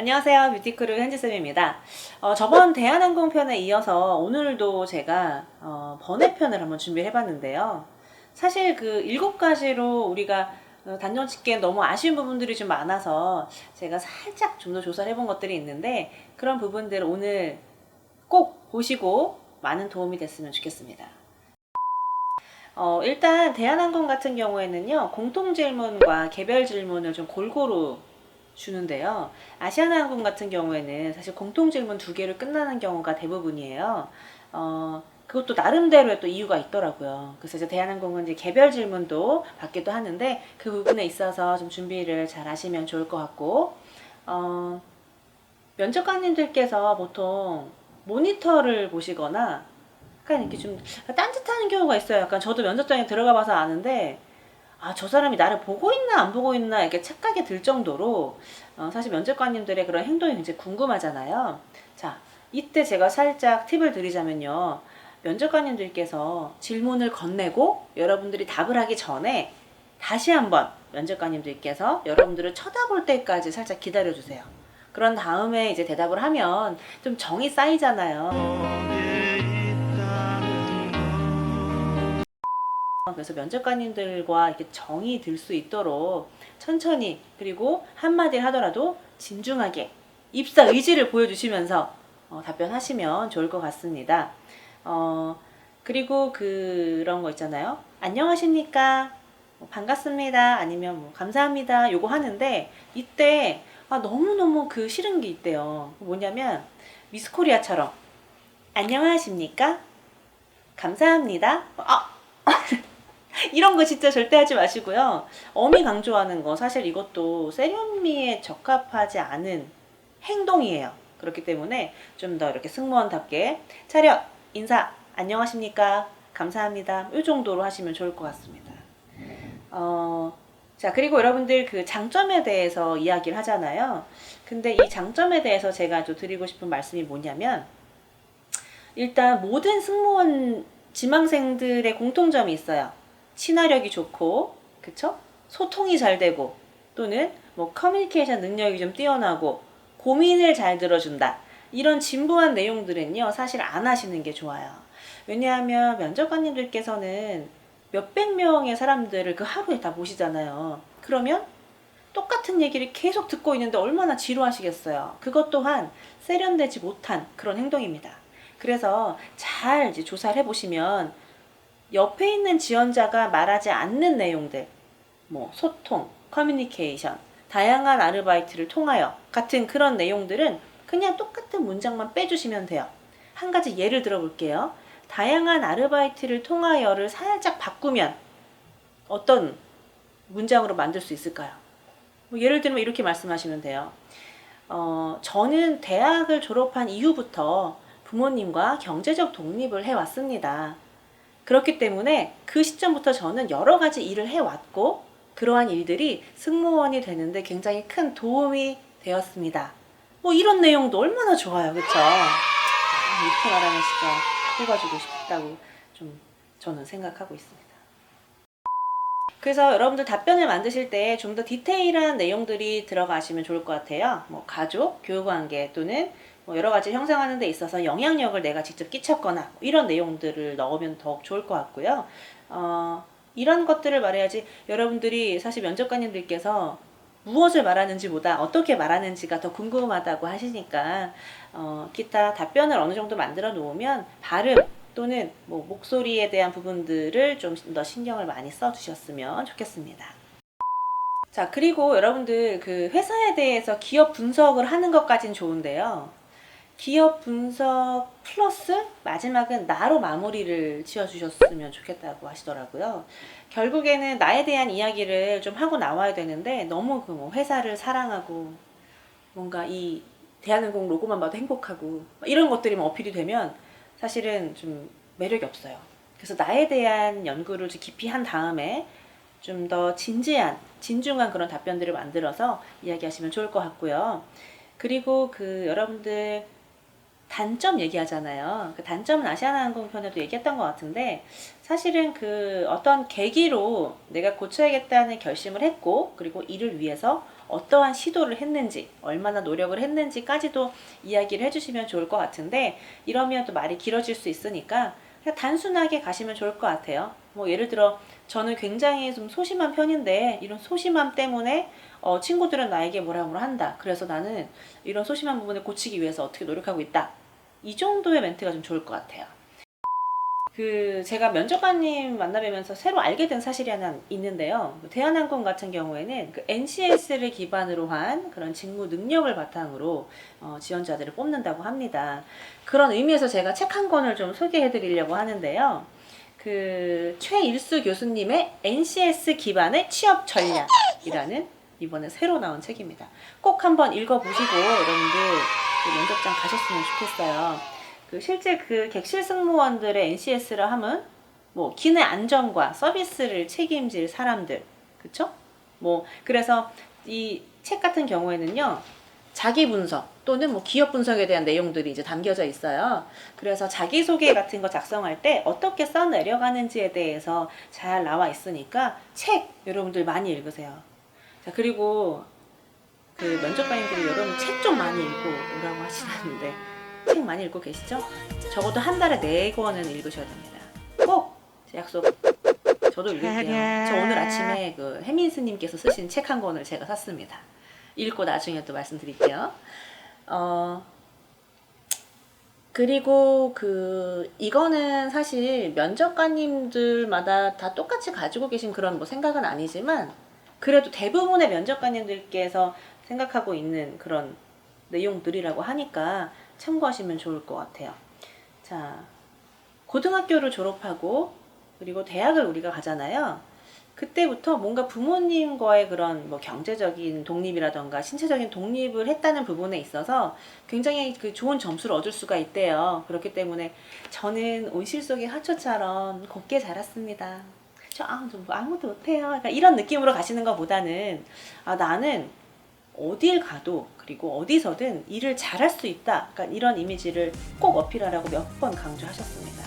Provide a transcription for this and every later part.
안녕하세요. 뷰티크루 현지쌤입니다. 저번 대한항공 편에 이어서 오늘도 제가 번외편을 한번 준비를 해봤는데요. 사실 그 7가지로 우리가 단정 짓기엔 너무 아쉬운 부분들이 좀 많아서 제가 살짝 좀 더 조사를 해본 것들이 있는데, 그런 부분들 오늘 꼭 보시고 많은 도움이 됐으면 좋겠습니다. 일단 대한항공 같은 경우에는요, 공통 질문과 개별 질문을 좀 골고루 주는데요. 아시아나항공 같은 경우에는 사실 공통 질문 2개로 끝나는 경우가 대부분이에요. 그것도 나름대로의 또 이유가 있더라고요. 그래서 이제 대한항공은 이제 개별 질문도 받기도 하는데, 그 부분에 있어서 좀 준비를 잘 하시면 좋을 것 같고, 면접관님들께서 보통 모니터를 보시거나 약간 이렇게 좀 딴짓하는 경우가 있어요. 약간 저도 면접장에 들어가 봐서 아는데, 저 사람이 나를 보고 있나 안 보고 있나 이렇게 착각이 들 정도로 사실 면접관님들의 그런 행동이 굉장히 궁금하잖아요. 자, 이때 제가 살짝 팁을 드리자면요. 면접관님들께서 질문을 건네고 여러분들이 답을 하기 전에 다시 한번 면접관님들께서 여러분들을 쳐다볼 때까지 살짝 기다려주세요. 그런 다음에 이제 대답을 하면 좀 정이 쌓이잖아요. 그래서 면접관님들과 이렇게 정이 들 수 있도록 천천히, 그리고 한마디 하더라도 진중하게 입사 의지를 보여주시면서 답변하시면 좋을 것 같습니다. 그리고 그런 거 있잖아요. 안녕하십니까? 반갑습니다. 아니면 감사합니다. 요거 하는데, 이때 너무너무 그 싫은 게 있대요. 뭐냐면 미스코리아처럼 안녕하십니까? 감사합니다. 이런 거 진짜 절대 하지 마시고요. 어미 강조하는 거, 사실 이것도 세련미에 적합하지 않은 행동이에요. 그렇기 때문에 좀 더 이렇게 승무원답게 차렷, 인사, 안녕하십니까, 감사합니다, 이 정도로 하시면 좋을 것 같습니다. 자, 그리고 여러분들 그 장점에 대해서 이야기를 하잖아요. 근데 이 장점에 대해서 제가 좀 드리고 싶은 말씀이 뭐냐면, 일단 모든 승무원 지망생들의 공통점이 있어요. 친화력이 좋고, 그쵸? 소통이 잘 되고, 또는 뭐 커뮤니케이션 능력이 좀 뛰어나고, 고민을 잘 들어준다. 이런 진부한 내용들은요, 사실 안 하시는 게 좋아요. 왜냐하면 면접관님들께서는 몇백 명의 사람들을 그 하루에 다 보시잖아요. 그러면 똑같은 얘기를 계속 듣고 있는데 얼마나 지루하시겠어요. 그것 또한 세련되지 못한 그런 행동입니다. 그래서 잘 이제 조사를 해보시면 옆에 있는 지원자가 말하지 않는 내용들, 뭐 소통, 커뮤니케이션, 다양한 아르바이트를 통하여 같은 그런 내용들은 그냥 똑같은 문장만 빼주시면 돼요. 한 가지 예를 들어 볼게요. 다양한 아르바이트를 통하여를 살짝 바꾸면 어떤 문장으로 만들 수 있을까요? 예를 들면 이렇게 말씀하시면 돼요. 저는 대학을 졸업한 이후부터 부모님과 경제적 독립을 해왔습니다. 그렇기 때문에 그 시점부터 저는 여러 가지 일을 해왔고, 그러한 일들이 승무원이 되는데 굉장히 큰 도움이 되었습니다. 이런 내용도 얼마나 좋아요. 그쵸? 이렇게 말하면 진짜 뽑아주고 싶다고 좀 저는 생각하고 있습니다. 그래서 여러분들 답변을 만드실 때 좀 더 디테일한 내용들이 들어가시면 좋을 것 같아요. 가족, 교육관계, 또는 여러 가지 형성하는 데 있어서 영향력을 내가 직접 끼쳤거나 이런 내용들을 넣으면 더욱 좋을 것 같고요. 이런 것들을 말해야지, 여러분들이 사실 면접관님들께서 무엇을 말하는지보다 어떻게 말하는지가 더 궁금하다고 하시니까 기타 답변을 어느 정도 만들어 놓으면 발음 또는 목소리에 대한 부분들을 좀 더 신경을 많이 써 주셨으면 좋겠습니다. 자, 그리고 여러분들 그 회사에 대해서 기업 분석을 하는 것까진 좋은데요. 기업 분석 플러스 마지막은 나로 마무리를 지어 주셨으면 좋겠다고 하시더라고요. 결국에는 나에 대한 이야기를 좀 하고 나와야 되는데, 너무 그 회사를 사랑하고 뭔가 이 대한항공 로고만 봐도 행복하고 이런 것들이 어필이 되면 사실은 좀 매력이 없어요. 그래서 나에 대한 연구를 좀 깊이 한 다음에 좀 더 진지한, 진중한 그런 답변들을 만들어서 이야기하시면 좋을 것 같고요. 그리고 그 여러분들 단점 얘기하잖아요. 그 단점은 아시아나항공 편에도 얘기했던 것 같은데, 사실은 그 어떤 계기로 내가 고쳐야겠다는 결심을 했고, 그리고 이를 위해서 어떠한 시도를 했는지, 얼마나 노력을 했는지까지도 이야기를 해주시면 좋을 것 같은데, 이러면 또 말이 길어질 수 있으니까 그냥 단순하게 가시면 좋을 것 같아요. 뭐 예를 들어 저는 굉장히 좀 소심한 편인데, 이런 소심함 때문에 친구들은 나에게 뭐라 뭐라 한다. 그래서 나는 이런 소심한 부분을 고치기 위해서 어떻게 노력하고 있다. 이 정도의 멘트가 좀 좋을 것 같아요. 그 제가 면접관님 만나뵈면서 새로 알게 된 사실이 하나 있는데요. 대한항공 같은 경우에는 그 NCS를 기반으로 한 그런 직무 능력을 바탕으로 지원자들을 뽑는다고 합니다. 그런 의미에서 제가 책 한 권을 좀 소개해 드리려고 하는데요. 그 최일수 교수님의 NCS 기반의 취업 전략이라는 이번에 새로 나온 책입니다. 꼭 한번 읽어보시고 여러분들 그 면접장 가셨으면 좋겠어요. 그 실제 그 객실 승무원들의 NCS라 함은 뭐 기내 안전과 서비스를 책임질 사람들, 그쵸? 뭐 그래서 이 책 같은 경우에는요, 자기 분석 또는 뭐 기업 분석에 대한 내용들이 이제 담겨져 있어요. 그래서 자기소개 같은 거 작성할 때 어떻게 써 내려가는지에 대해서 잘 나와 있으니까 책 여러분들 많이 읽으세요. 자, 그리고 그 면접관님들이 여러분 책 좀 많이 읽고 오라고 하시는데 책 많이 읽고 계시죠? 적어도 한 달에 4권은 읽으셔야 됩니다. 꼭! 약속. 저도 읽을게요. 저 오늘 아침에 그 해민스님께서 쓰신 책 한 권을 제가 샀습니다. 읽고 나중에 또 말씀드릴게요. 그리고 이거는 사실 면접관님들마다 다 똑같이 가지고 계신 그런 뭐 생각은 아니지만, 그래도 대부분의 면접관님들께서 생각하고 있는 그런 내용들이라고 하니까 참고하시면 좋을 것 같아요. 자, 고등학교를 졸업하고 그리고 대학을 우리가 가잖아요. 그때부터 뭔가 부모님과의 그런 뭐 경제적인 독립이라던가 신체적인 독립을 했다는 부분에 있어서 굉장히 그 좋은 점수를 얻을 수가 있대요. 그렇기 때문에 저는 온실 속의 화초처럼 곱게 자랐습니다. 좀 아무도 못해요. 그러니까 이런 느낌으로 가시는 것보다는 나는 어딜 가도 그리고 어디서든 일을 잘할 수 있다. 그러니까 이런 이미지를 꼭 어필하라고 몇 번 강조하셨습니다.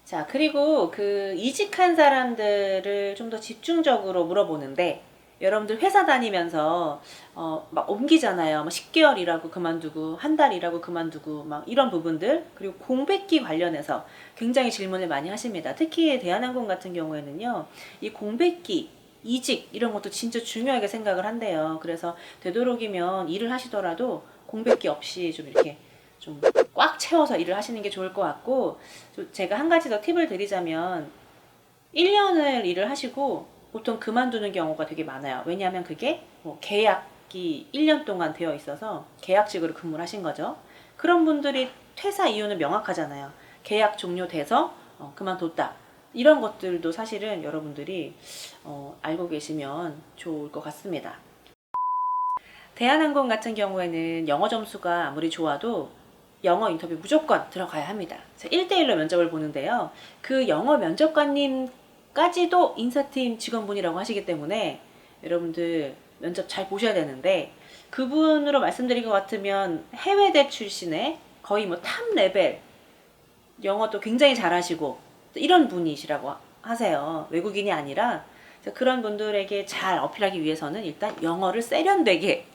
자, 그리고 그 이직한 사람들을 좀 더 집중적으로 물어보는데, 여러분들 회사 다니면서 막 옮기잖아요. 막 10개월 일하고 그만두고 한 달 일하고 그만두고 막 이런 부분들, 그리고 공백기 관련해서 굉장히 질문을 많이 하십니다. 특히 대한항공 같은 경우에는요, 이 공백기 이직 이런 것도 진짜 중요하게 생각을 한대요. 그래서 되도록이면 일을 하시더라도 공백기 없이 좀 이렇게 좀 꽉 채워서 일을 하시는 게 좋을 것 같고, 제가 한 가지 더 팁을 드리자면 1년을 일을 하시고 보통 그만두는 경우가 되게 많아요. 왜냐하면 그게 뭐 계약이 1년 동안 되어 있어서 계약직으로 근무를 하신 거죠. 그런 분들이 퇴사 이유는 명확하잖아요. 계약 종료돼서 그만뒀다. 이런 것들도 사실은 여러분들이 알고 계시면 좋을 것 같습니다. 대한항공 같은 경우에는 영어 점수가 아무리 좋아도 영어 인터뷰 무조건 들어가야 합니다. 1대1로 면접을 보는데요. 그 영어 면접관님까지도 인사팀 직원분이라고 하시기 때문에 여러분들 면접 잘 보셔야 되는데, 그분으로 말씀드린 것 같으면 해외대 출신의 거의 뭐 탑 레벨 영어도 굉장히 잘하시고 이런 분이시라고 하세요. 외국인이 아니라. 그런 분들에게 잘 어필하기 위해서는 일단 영어를 세련되게,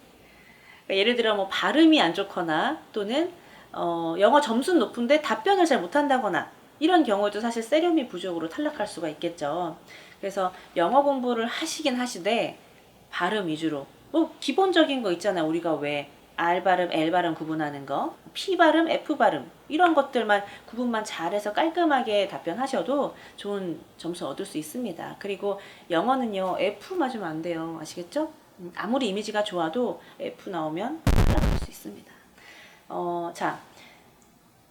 그러니까 예를 들어 뭐 발음이 안 좋거나 또는 영어 점수는 높은데 답변을 잘 못한다거나 이런 경우에도 사실 세련미 부족으로 탈락할 수가 있겠죠. 그래서 영어 공부를 하시긴 하시되 발음 위주로, 뭐 기본적인 거 있잖아요. 우리가 왜 R 발음, L 발음 구분하는 거, P 발음, F 발음 이런 것들만 구분만 잘해서 깔끔하게 답변하셔도 좋은 점수 얻을 수 있습니다. 그리고 영어는요, F 맞으면 안 돼요. 아시겠죠? 아무리 이미지가 좋아도 F 나오면 탈락할 수 있습니다. 자,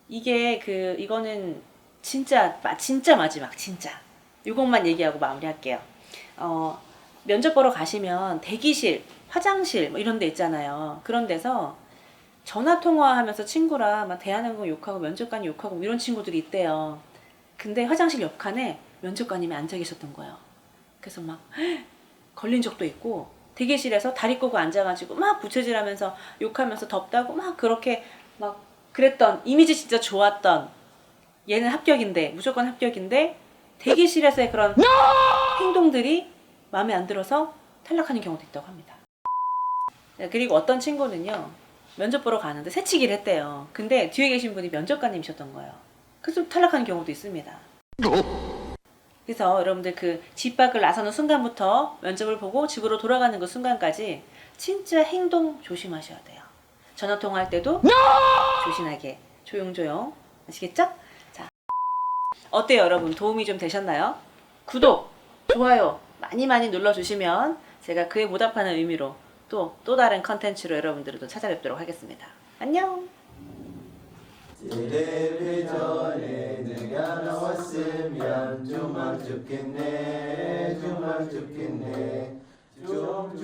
이거는 진짜 마지막, 진짜. 이것만 얘기하고 마무리할게요. 면접 보러 가시면 대기실, 화장실 뭐 이런 데 있잖아요. 그런 데서 전화 통화하면서 친구랑 막 대한항공 욕하고 면접관 욕하고 이런 친구들이 있대요. 근데 화장실 옆칸에 면접관님이 앉아 계셨던 거예요. 그래서 막 걸린 적도 있고, 대기실에서 다리 꼬고 앉아가지고 막 부채질하면서 욕하면서 덥다고 막 그렇게 막 그랬던 이미지 진짜 좋았던 얘는 합격인데 무조건 합격인데 대기실에서의 그런 행동들이 마음에 안 들어서 탈락하는 경우도 있다고 합니다. 그리고 어떤 친구는요 면접 보러 가는데 새치기를 했대요. 근데 뒤에 계신 분이 면접관님이셨던 거예요. 그래서 탈락하는 경우도 있습니다. 그래서 여러분들 그 집 밖을 나서는 순간부터 면접을 보고 집으로 돌아가는 그 순간까지 진짜 행동 조심하셔야 돼요. 전화 통화할 때도 조신하게 조용조용 아시겠죠? 자, 어때요 여러분? 도움이 좀 되셨나요? 구독, 좋아요 많이 눌러주시면 제가 그에 보답하는 의미로 또 다른 컨텐츠로 여러분들을 또 찾아뵙도록 하겠습니다. 안녕. 텔레비전에 내가 나왔으면 정말 좋겠네, 정말 좋겠네. 좀